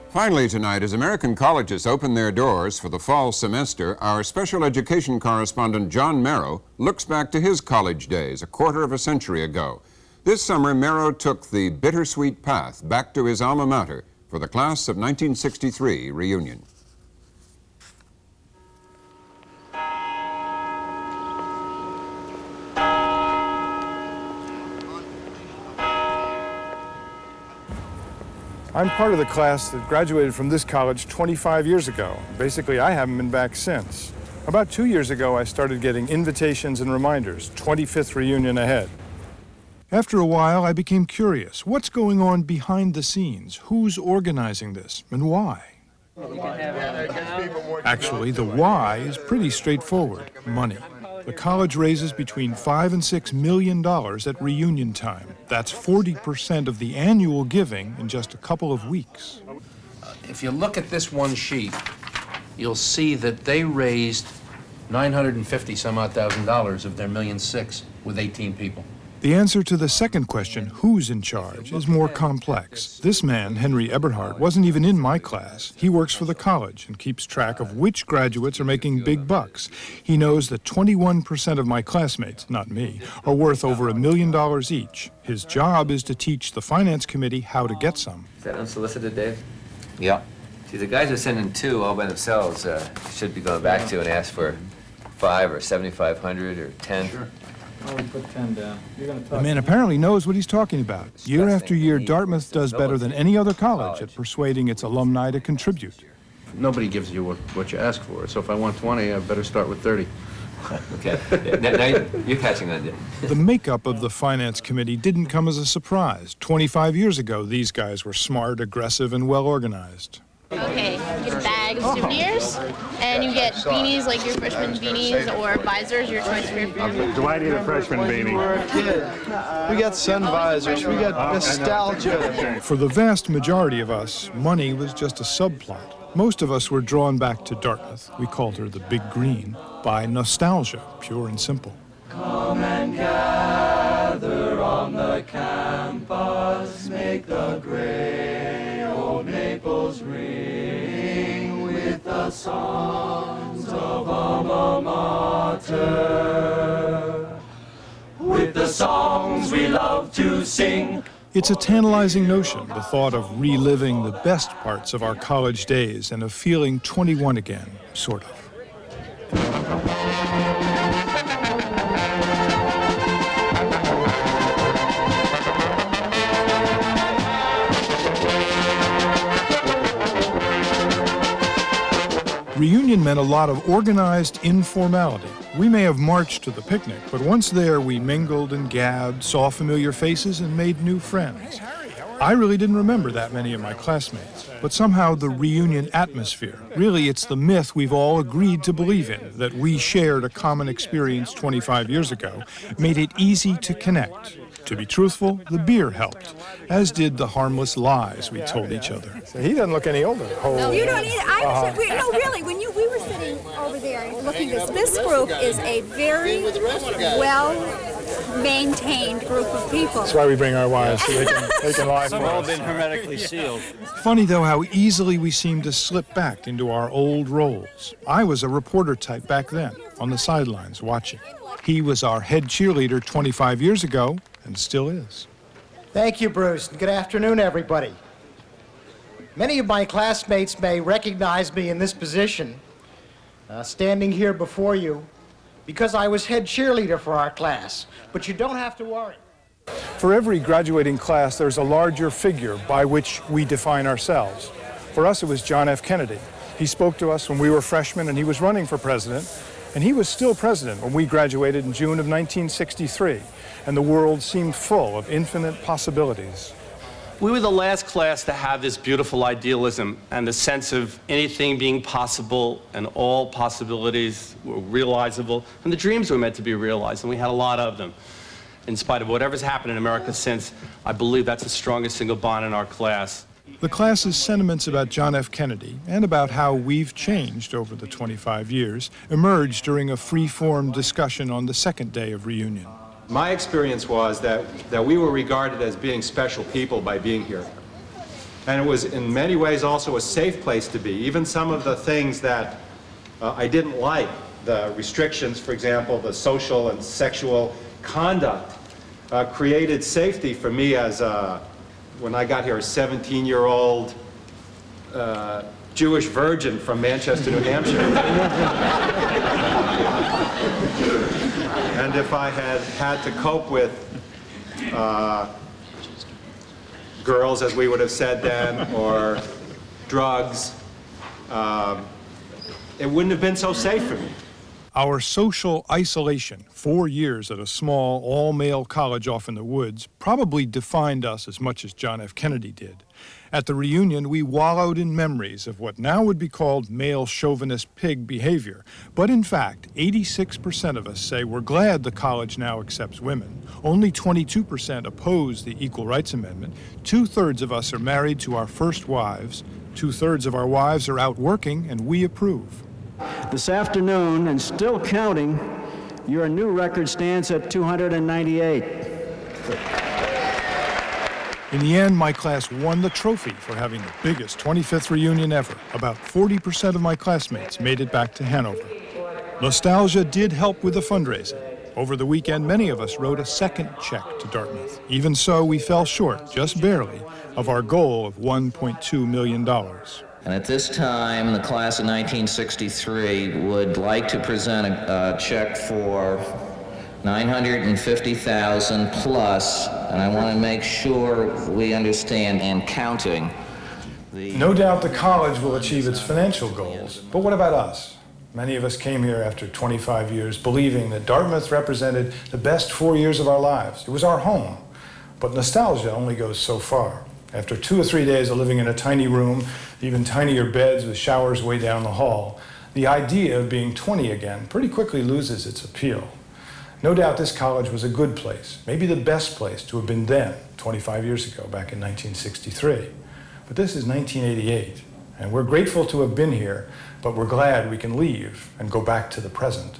Finally tonight, as American colleges open their doors for the fall semester, our special education correspondent John Merrow looks back to his college days a quarter of a century ago. This summer, Merrow took the bittersweet path back to his alma mater for the class of 1963 reunion. I'm part of the class that graduated from this college 25 years ago. Basically, I haven't been back since. About 2 years ago, I started getting invitations and reminders, 25th reunion ahead. After a while, I became curious. What's going on behind the scenes? Who's organizing this, and why? Actually, the why is pretty straightforward: money. The college raises between $5 and $6 million at reunion time. That's 40% of the annual giving in just a couple of weeks. If you look at this one sheet, you'll see that they raised $950,000 of their $1.6 million with 18 people. The answer to the second question, who's in charge, is more complex. This man, Henry Eberhardt, wasn't even in my class. He works for the college and keeps track of which graduates are making big bucks. He knows that 21% of my classmates, not me, are worth over $1 million each. His job is to teach the finance committee how to get some. Is that unsolicited, Dave? Yeah. See, the guys who are sending 2 all by themselves should be going back to and ask for 5 or 7,500 or 10. Sure. Oh, we put 10 down. You're gonna talk. The man apparently knows what he's talking about. Year after year, Dartmouth does better than any other college at persuading its alumni to contribute. Nobody gives you what you ask for, so if I want 20, I better start with 30. Okay, now you're catching on, Dave. The makeup of the finance committee didn't come as a surprise. 25 years ago, these guys were smart, aggressive, and well-organized. Okay, you get a bag of souvenirs, and you get beanies like your freshman beanies or visors, your choice for your favorite. Do I need a freshman beanie? We got sun visors, we got nostalgia. For the vast majority of us, money was just a subplot. Most of us were drawn back to Dartmouth, we called her the Big Green, by nostalgia, pure and simple. Come and gather on the campus, make the gray old maples ring with the songs of alma mater, with the songs we love to sing. It's a tantalizing notion, the thought of reliving the best parts of our college days and of feeling 21 again, sort of. Reunion meant a lot of organized informality. We may have marched to the picnic, but once there we mingled and gabbed, saw familiar faces, and made new friends. I really didn't remember that many of my classmates, but somehow the reunion atmosphere, really it's the myth we've all agreed to believe in, that we shared a common experience 25 years ago, made it easy to connect. To be truthful, the beer helped, as did the harmless lies we told each other. So he doesn't look any older. No, you don't either. No, really, when we were sitting over there looking at this group is a very well-maintained group of people. That's why we bring our wives, so they can lie for us. They've all been hermetically sealed. Funny, though, how easily we seem to slip back into our old roles. I was a reporter type back then, on the sidelines, watching. He was our head cheerleader 25 years ago, and still is. Thank you, Bruce. Good afternoon, everybody. Many of my classmates may recognize me in this position, standing here before you, because I was head cheerleader for our class. But you don't have to worry. For every graduating class, there's a larger figure by which we define ourselves. For us, it was John F. Kennedy. He spoke to us when we were freshmen, and he was running for president. And he was still president when we graduated in June of 1963, and the world seemed full of infinite possibilities. We were the last class to have this beautiful idealism and the sense of anything being possible and all possibilities were realizable, and the dreams were meant to be realized, and we had a lot of them. In spite of whatever's happened in America since, I believe that's the strongest single bond in our class. The class's sentiments about John F. Kennedy and about how we've changed over the 25 years emerged during a free-form discussion on the second day of reunion. My experience was that we were regarded as being special people by being here. And it was in many ways also a safe place to be. Even some of the things that I didn't like, the restrictions, for example, the social and sexual conduct, created safety for me as when I got here, a 17-year-old Jewish virgin from Manchester, New Hampshire. And if I had had to cope with girls, as we would have said then, or drugs, it wouldn't have been so safe for me. Our social isolation, 4 years at a small, all-male college off in the woods, probably defined us as much as John F. Kennedy did. At the reunion, we wallowed in memories of what now would be called male chauvinist pig behavior. But in fact, 86% of us say we're glad the college now accepts women. Only 22% oppose the Equal Rights Amendment. 2/3 of us are married to our first wives. 2/3 of our wives are out working, and we approve. This afternoon, and still counting, your new record stands at 298. In the end, my class won the trophy for having the biggest 25th reunion ever. About 40% of my classmates made it back to Hanover. Nostalgia did help with the fundraising. Over the weekend, many of us wrote a second check to Dartmouth. Even so, we fell short, just barely, of our goal of $1.2 million. And at this time, the class of 1963 would like to present a check for $950,000 plus, and I want to make sure we understand and counting. No doubt the college will achieve its financial goals, but what about us? Many of us came here after 25 years believing that Dartmouth represented the best 4 years of our lives. It was our home, but nostalgia only goes so far. After 2 or 3 days of living in a tiny room, even tinier beds with showers way down the hall, the idea of being 20 again pretty quickly loses its appeal. No doubt this college was a good place, maybe the best place to have been then, 25 years ago, back in 1963. But this is 1988, and we're grateful to have been here, but we're glad we can leave and go back to the present.